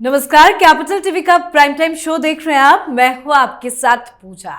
नमस्कार, capital TV का prime time show देख रहे हैं आप। मैं हूं आपके साथ पूजा।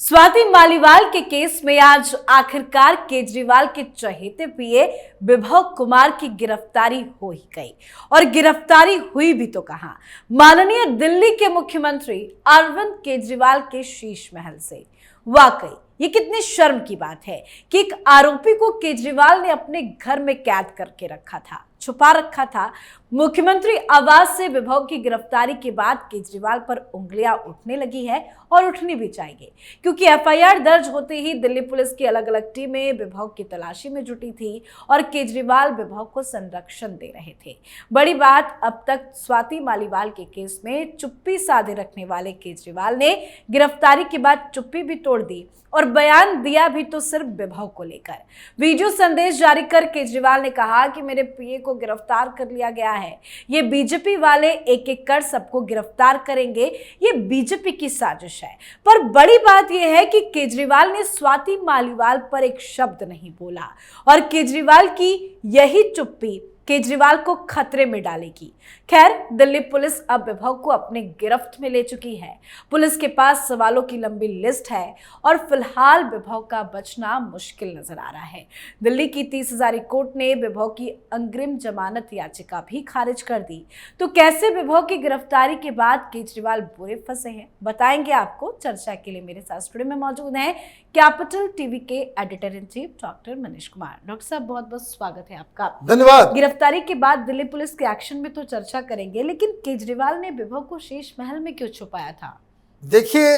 स्वाति मालीवाल के केस में आज आखिरकार केजरीवाल के चहेते पिए विभव कुमार की गिरफ्तारी हो ही गई। और गिरफ्तारी हुई भी तो कहां, माननीय दिल्ली के मुख्यमंत्री अरविंद केजरीवाल के शीश महल से। वाकई ये कितनी शर्म की बात है कि एक आरोपी को केजरीवाल ने अपने घर में कैद करके रखा था, छुपा रखा था। मुख्यमंत्री आवास से विभव की गिरफ्तारी के बाद केजरीवाल पर उंगलियां उठने लगी है और उठनी भी चाहिए, क्योंकि एफआईआर दर्ज होते ही दिल्ली पुलिस की अलग अलग टीमें विभव की तलाशी में जुटी थी और केजरीवाल विभव को संरक्षण दे रहे थे। बड़ी बात, अब तक स्वाति मालीवाल के केस में चुप्पी साधे रखने वाले केजरीवाल ने गिरफ्तारी के बाद चुप्पी भी तोड़ दी और बयान दिया भी तो सिर्फ विभव को लेकर। वीडियो संदेश जारी कर केजरीवाल ने कहा कि मेरे पीए को गिरफ्तार कर लिया गया है, ये बीजेपी वाले एक एक कर सबको गिरफ्तार करेंगे, ये बीजेपी की साजिश है। पर बड़ी बात यह है कि केजरीवाल ने स्वाति मालीवाल पर एक शब्द नहीं बोला और केजरीवाल की यही चुप्पी केजरीवाल को खतरे में डालेगी। खैर, दिल्ली पुलिस अब विभव को अपने गिरफ्त में ले चुकी है। पुलिस के पास सवालों की लंबी लिस्ट है और फिलहाल विभव का बचना मुश्किल नजर आ रहा है। दिल्ली की 30 हजारी कोर्ट ने विभव की अग्रिम जमानत याचिका भी खारिज कर दी। तो कैसे विभव की गिरफ्तारी के बाद केजरीवाल बुरे फंसे हैं, बताएंगे आपको। चर्चा के लिए मेरे साथ स्टूडियो में मौजूद हैं कैपिटल टीवी के editor in chief doctor Manish Kumar. Doctor साहब, बहुत बहुत स्वागत है आपका। धन्यवाद। गिरफ्तारी के बाद दिल्ली पुलिस के एक्शन में तो चर्चा करेंगे, लेकिन केजरीवाल ने विभव को शीश महल में क्यों छुपाया था? देखिए,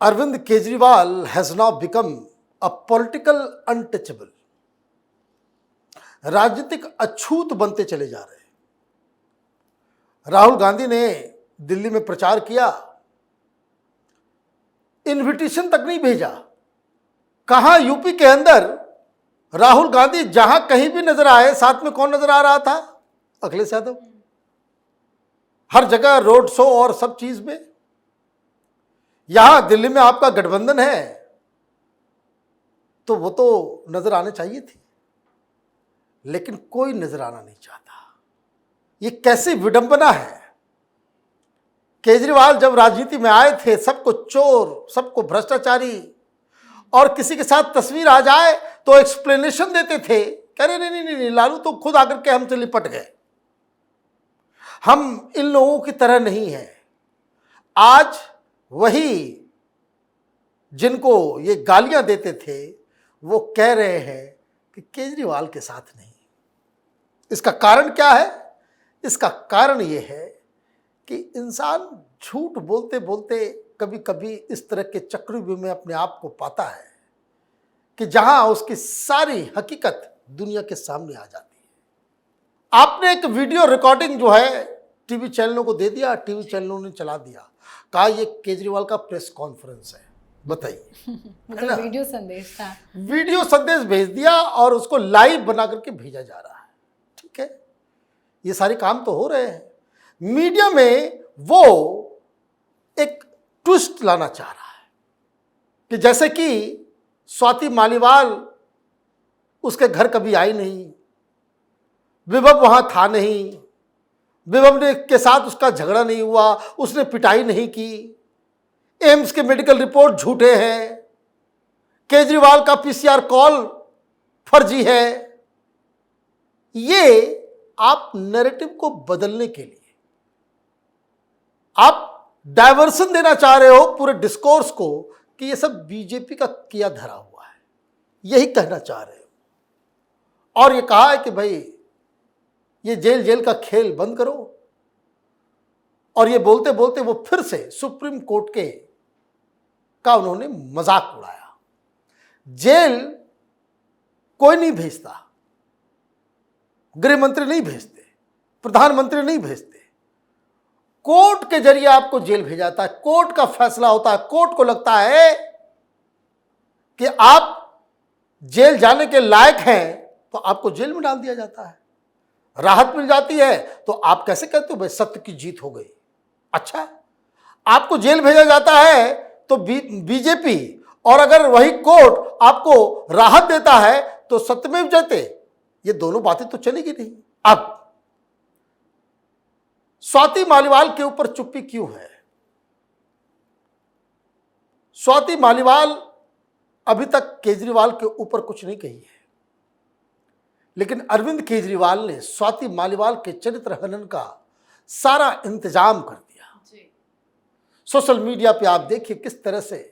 Arvind Kejriwal has now become a political untouchable. राजनीतिक अछूत बनते चले जा रहे हैं। राहुल गांधी ने दिल्ली में प्रचार किया, इनविटेशन तक नहीं भेजा। कहां यूपी के अंदर राहुल गांधी जहां कहीं भी नजर आए, साथ में कौन नजर आ रहा था? अखिलेश यादव। हर जगह रोड शो और सब चीज में। यहां दिल्ली में आपका गठबंधन है तो वो तो नजर आने चाहिए थी, लेकिन कोई नजर आना नहीं चाहता। ये कैसी विडंबना है। केजरीवाल जब राजनीति में आए थे, सबको चोर, सबको भ्रष्टाचारी, और किसी के साथ तस्वीर आ जाए तो एक्सप्लेनेशन देते थे। कह रहे नहीं, लालू तो खुद आकर के हमसे लिपट गए, हम इन लोगों की तरह नहीं हैं। आज वही जिनको ये गालियां देते थे वो कह रहे हैं कि केजरीवाल के साथ नहीं। इसका कारण क्या है? इसका कारण ये है कि इंसान झूठ बोलते बोलते कभी कभी इस तरह के चक्रव्यूह में अपने आप को पाता है कि जहां उसकी सारी हकीकत दुनिया के सामने आ जाती है। आपने एक वीडियो रिकॉर्डिंग जो है टीवी चैनलों को दे दिया, टीवी चैनलों ने चला दिया, कहा ये केजरीवाल का प्रेस कॉन्फ्रेंस है। बताइए। मतलब वीडियो संदेश था, वीडियो संदेश भेज दिया और उसको लाइव बना करके भेजा जा रहा है। ठीक है, ये सारे काम तो हो रहे हैं। मीडिया में वो एक ट्विस्ट लाना चाह रहा है कि जैसे कि स्वाति मालीवाल उसके घर कभी आई नहीं, विभव वहां था नहीं, विभव ने के साथ उसका झगड़ा नहीं हुआ, उसने पिटाई नहीं की, एम्स के मेडिकल रिपोर्ट झूठे हैं, केजरीवाल का पीसीआर कॉल फर्जी है। ये आप नैरेटिव को बदलने के लिए आप डायवर्सन देना चाह रहे हो पूरे डिस्कोर्स को कि ये सब बीजेपी का किया धरा हुआ है, यही कहना चाह रहे हो। और ये कहा है कि भाई ये जेल जेल का खेल बंद करो। और ये बोलते बोलते वो फिर से सुप्रीम कोर्ट का उन्होंने मजाक उड़ाया। जेल कोई नहीं भेजता, गृह मंत्री नहीं भेजते, प्रधानमंत्री नहीं भेजते, कोर्ट के जरिए आपको जेल भेजा जाता है। कोर्ट का फैसला होता है। कोर्ट को लगता है कि आप जेल जाने के लायक हैं तो आपको जेल में डाल दिया जाता है, राहत मिल जाती है। तो आप कैसे कहते हो भाई सत्य की जीत हो गई? अच्छा, आपको जेल भेजा जाता है तो बीजेपी, और अगर वही कोर्ट आपको राहत देता है तो सत्यमेव जयते। ये दोनों बातें तो चलेगी नहीं। अब स्वाति मालीवाल के ऊपर चुप्पी क्यों है? स्वाति मालीवाल अभी तक केजरीवाल के ऊपर कुछ नहीं कही है, लेकिन अरविंद केजरीवाल ने स्वाति मालीवाल के चरित्र हनन का सारा इंतजाम कर दिया। सोशल मीडिया पे आप देखिए किस तरह से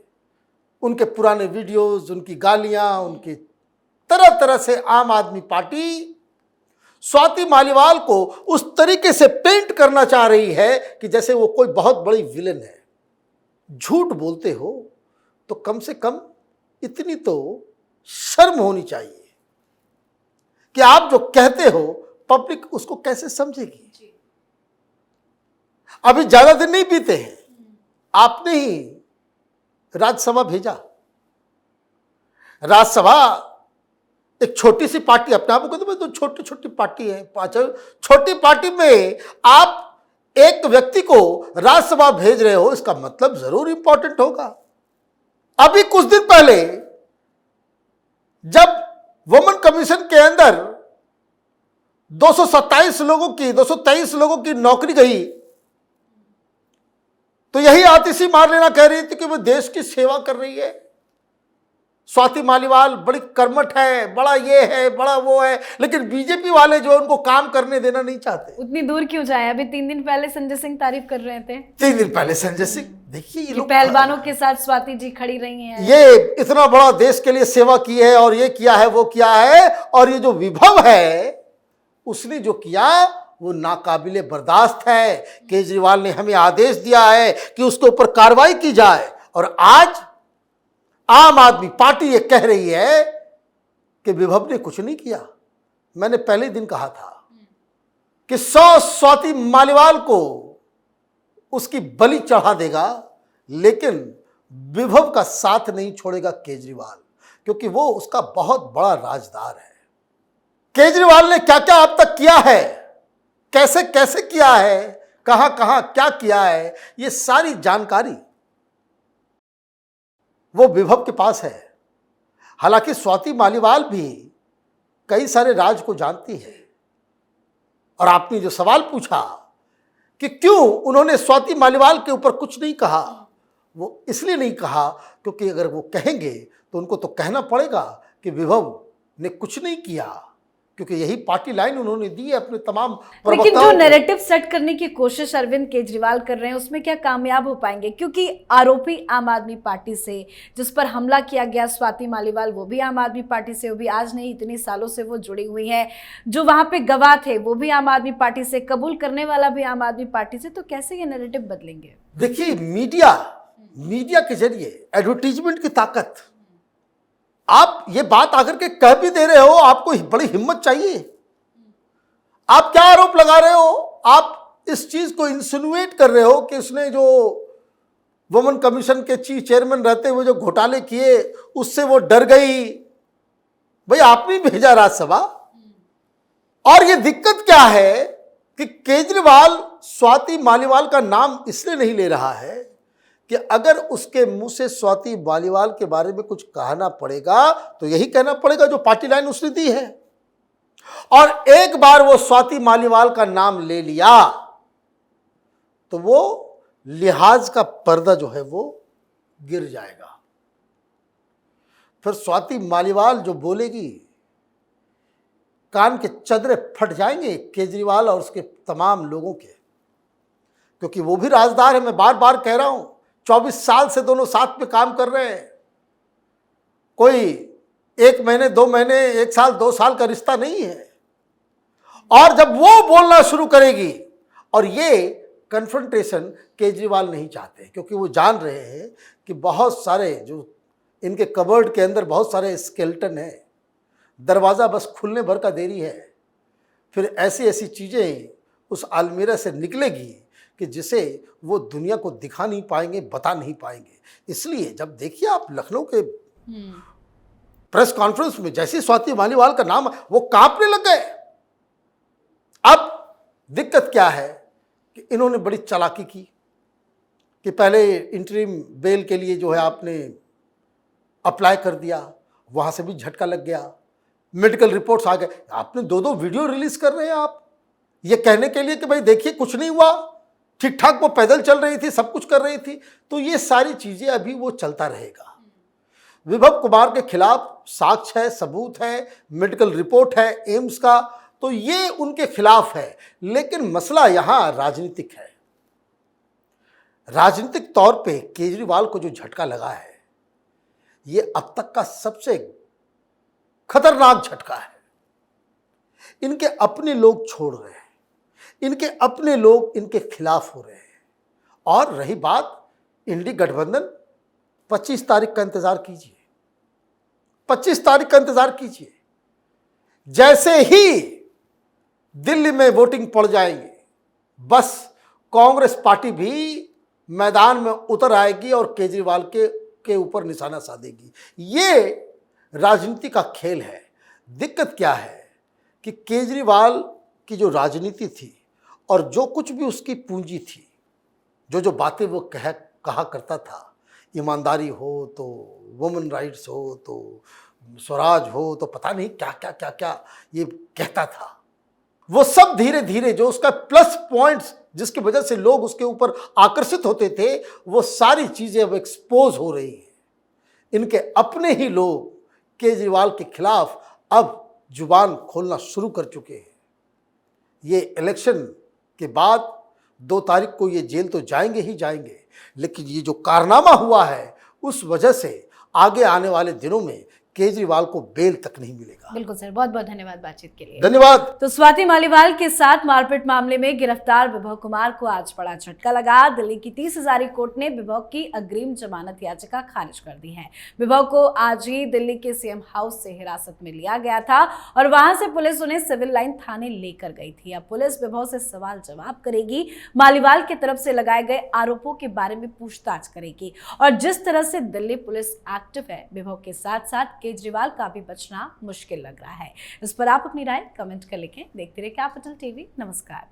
उनके पुराने वीडियोस, उनकी गालियां, उनकी तरह तरह से आम आदमी पार्टी स्वाति मालीवाल को उस तरीके से पेंट करना चाह रही है कि जैसे वो कोई बहुत बड़ी विलेन है। झूठ बोलते हो तो कम से कम इतनी तो शर्म होनी चाहिए कि आप जो कहते हो पब्लिक उसको कैसे समझेगी। अभी ज्यादा दिन नहीं बीते हैं, आपने ही राज्यसभा भेजा। राज्यसभा एक छोटी सी पार्टी, अपने आप को कहते तो छोटी छोटी पार्टी है, छोटी पार्टी में आप एक व्यक्ति को राज्यसभा भेज रहे हो, इसका मतलब जरूर इंपॉर्टेंट होगा। अभी कुछ दिन पहले जब वुमेन कमीशन के अंदर 223 लोगों की नौकरी गई, तो यही आतिशी मार लेना कह रही थी कि वो देश की सेवा कर रही है। स्वाति मालीवाल बड़ी कर्मठ है, बड़ा ये है, बड़ा वो है, लेकिन बीजेपी वाले जो उनको काम करने देना नहीं चाहते। उतनी दूर क्यों जाए? अभी 3 दिन पहले संजय सिंह तारीफ कर रहे थे। 3 दिन पहले संजय सिंह, देखिए ये लोग पहलवानों के साथ स्वाति जी खड़ी रही हैं, ये इतना बड़ा देश के लिए सेवा की है और ये किया है वो किया है, और ये जो विभव है उसने जो किया वो नाकाबिले बर्दाश्त है। केजरीवाल ने हमें आदेश दिया है कि उसके ऊपर कार्रवाई की जाए, और आज आम आदमी पार्टी ये कह रही है कि विभव ने कुछ नहीं किया। मैंने पहले दिन कहा था कि 100 स्वाति मालीवाल को उसकी बलि चढ़ा देगा, लेकिन विभव का साथ नहीं छोड़ेगा केजरीवाल, क्योंकि वो उसका बहुत बड़ा राजदार है। केजरीवाल ने क्या क्या अब तक किया है, कैसे कैसे किया है, कहां कहां क्या किया है, ये सारी जानकारी वो विभव के पास है। हालांकि स्वाति मालीवाल भी कई सारे राज को जानती है, और आपने जो सवाल पूछा कि क्यों उन्होंने स्वाति मालीवाल के ऊपर कुछ नहीं कहा, वो इसलिए नहीं कहा क्योंकि अगर वो कहेंगे तो उनको तो कहना पड़ेगा कि विभव ने कुछ नहीं किया, क्योंकि यही पार्टी लाइन उन्होंने दी है अपने तमाम प्रवक्ताओं। लेकिन जो नैरेटिव सेट करने की कोशिश अरविंद केजरीवाल कर रहे हैं उसमें क्या कामयाब हो पाएंगे? क्योंकि आरोपी आम आदमी पार्टी से जिस पर हमला किया गया स्वाति मालीवाल, वो भी आम आदमी पार्टी से, वो भी आज नहीं इतने सालों से वो जुड़ी हुई है। जो वहां पे गवाह थे वो भी आम आदमी पार्टी से, कबूल करने वाला भी आम आदमी पार्टी से, तो कैसे ये नैरेटिव बदलेंगे? देखिए मीडिया के जरिए एडवर्टीजमेंट की ताकत, आप ये बात आकर के कह भी दे रहे हो, आपको बड़ी हिम्मत चाहिए। आप क्या आरोप लगा रहे हो? आप इस चीज को इंसिनुएट कर रहे हो कि उसने जो वुमेन कमीशन के चीफ चेयरमैन रहते हुए जो घोटाले किए उससे वो डर गई। भाई आपने भेजा राज्यसभा, और ये दिक्कत क्या है कि केजरीवाल स्वाति मालीवाल का नाम इसलिए नहीं ले रहा है कि अगर उसके मुंह से स्वाति मालीवाल के बारे में कुछ कहना पड़ेगा तो यही कहना पड़ेगा जो पार्टी लाइन उसने दी है, और एक बार वो स्वाति मालीवाल का नाम ले लिया तो वो लिहाज का पर्दा जो है वो गिर जाएगा। फिर स्वाति मालीवाल जो बोलेगी कान के चदरे फट जाएंगे केजरीवाल और उसके तमाम लोगों के, क्योंकि वो भी राजदार है। मैं बार बार कह रहा हूं, 24 साल से दोनों साथ में काम कर रहे हैं। कोई 1 महीने 2 महीने 1 साल 2 साल का रिश्ता नहीं है। और जब वो बोलना शुरू करेगी, और ये कन्फ्रंटेशन केजरीवाल नहीं चाहते, क्योंकि वो जान रहे हैं कि बहुत सारे जो इनके कबर्ड के अंदर बहुत सारे स्केलेटन है, दरवाज़ा बस खुलने भर का देरी है। फिर ऐसी ऐसी चीज़ें उस अलमीरा से निकलेगी कि जिसे वो दुनिया को दिखा नहीं पाएंगे, बता नहीं पाएंगे। इसलिए जब देखिए आप लखनऊ के प्रेस कॉन्फ्रेंस में जैसे स्वाति मालीवाल का नाम वो कांपने लग गए। अब दिक्कत क्या है कि इन्होंने बड़ी चालाकी की कि पहले इंटरिम बेल के लिए जो है आपने अप्लाई कर दिया, वहाँ से भी झटका लग गया, मेडिकल रिपोर्ट्स आ गए। आपने 2-2 वीडियो रिलीज कर रहे हैं आप ये कहने के लिए कि भाई देखिए कुछ नहीं हुआ, ठीक ठाक वो पैदल चल रही थी, सब कुछ कर रही थी। तो ये सारी चीजें अभी वो चलता रहेगा। विभव कुमार के खिलाफ साक्ष्य है, सबूत है, मेडिकल रिपोर्ट है एम्स का, तो ये उनके खिलाफ है। लेकिन मसला यहां राजनीतिक है। राजनीतिक तौर पे केजरीवाल को जो झटका लगा है, ये अब तक का सबसे खतरनाक झटका है। इनके अपने लोग छोड़ रहे हैं, इनके अपने लोग इनके खिलाफ हो रहे हैं। और रही बात इंडी गठबंधन, 25 तारीख का इंतजार कीजिए, 25 तारीख का इंतजार कीजिए। जैसे ही दिल्ली में वोटिंग पड़ जाएंगे, बस कांग्रेस पार्टी भी मैदान में उतर आएगी और केजरीवाल के ऊपर निशाना साधेगी। ये राजनीति का खेल है। दिक्कत क्या है कि केजरीवाल की जो राजनीति थी और जो कुछ भी उसकी पूंजी थी, जो बातें वो कहा करता था, ईमानदारी हो तो वुमेन राइट्स हो तो स्वराज हो तो पता नहीं क्या क्या क्या क्या ये कहता था, वो सब धीरे धीरे जो उसका प्लस पॉइंट्स जिसकी वजह से लोग उसके ऊपर आकर्षित होते थे, वो सारी चीजें अब एक्सपोज हो रही हैं। इनके अपने ही लोग केजरीवाल के खिलाफ अब जुबान खोलना शुरू कर चुके हैं। ये इलेक्शन के बाद 2 तारीख को ये जेल तो जाएंगे ही जाएंगे, लेकिन ये जो कारनामा हुआ है उस वजह से आगे आने वाले दिनों में केजरीवाल को बेल तक नहीं मिलेगा। बिल्कुल सर, बहुत बहुत धन्यवाद बातचीत के लिए। धन्यवाद। तो स्वाति मालीवाल के साथ मारपीट मामले में गिरफ्तार विभव कुमार को आज बड़ा झटका लगा। दिल्ली की 30 हजारी कोर्ट ने विभव की अग्रिम जमानत याचिका खारिज कर दी है। विभव को आज ही दिल्ली के सीएम हाउस से हिरासत में लिया गया था और वहां से पुलिस उन्हें सिविल लाइन थाने लेकर गई थी। अब पुलिस विभव से सवाल जवाब करेगी, मालीवाल की तरफ से लगाए गए आरोपों के बारे में पूछताछ करेगी। और जिस तरह से दिल्ली पुलिस एक्टिव है, विभव के साथ साथ केजरीवाल का भी बचना मुश्किल लग रहा है। इस पर आप अपनी राय कमेंट कर लिखें। देखते रहिए कैपिटल टीवी। नमस्कार।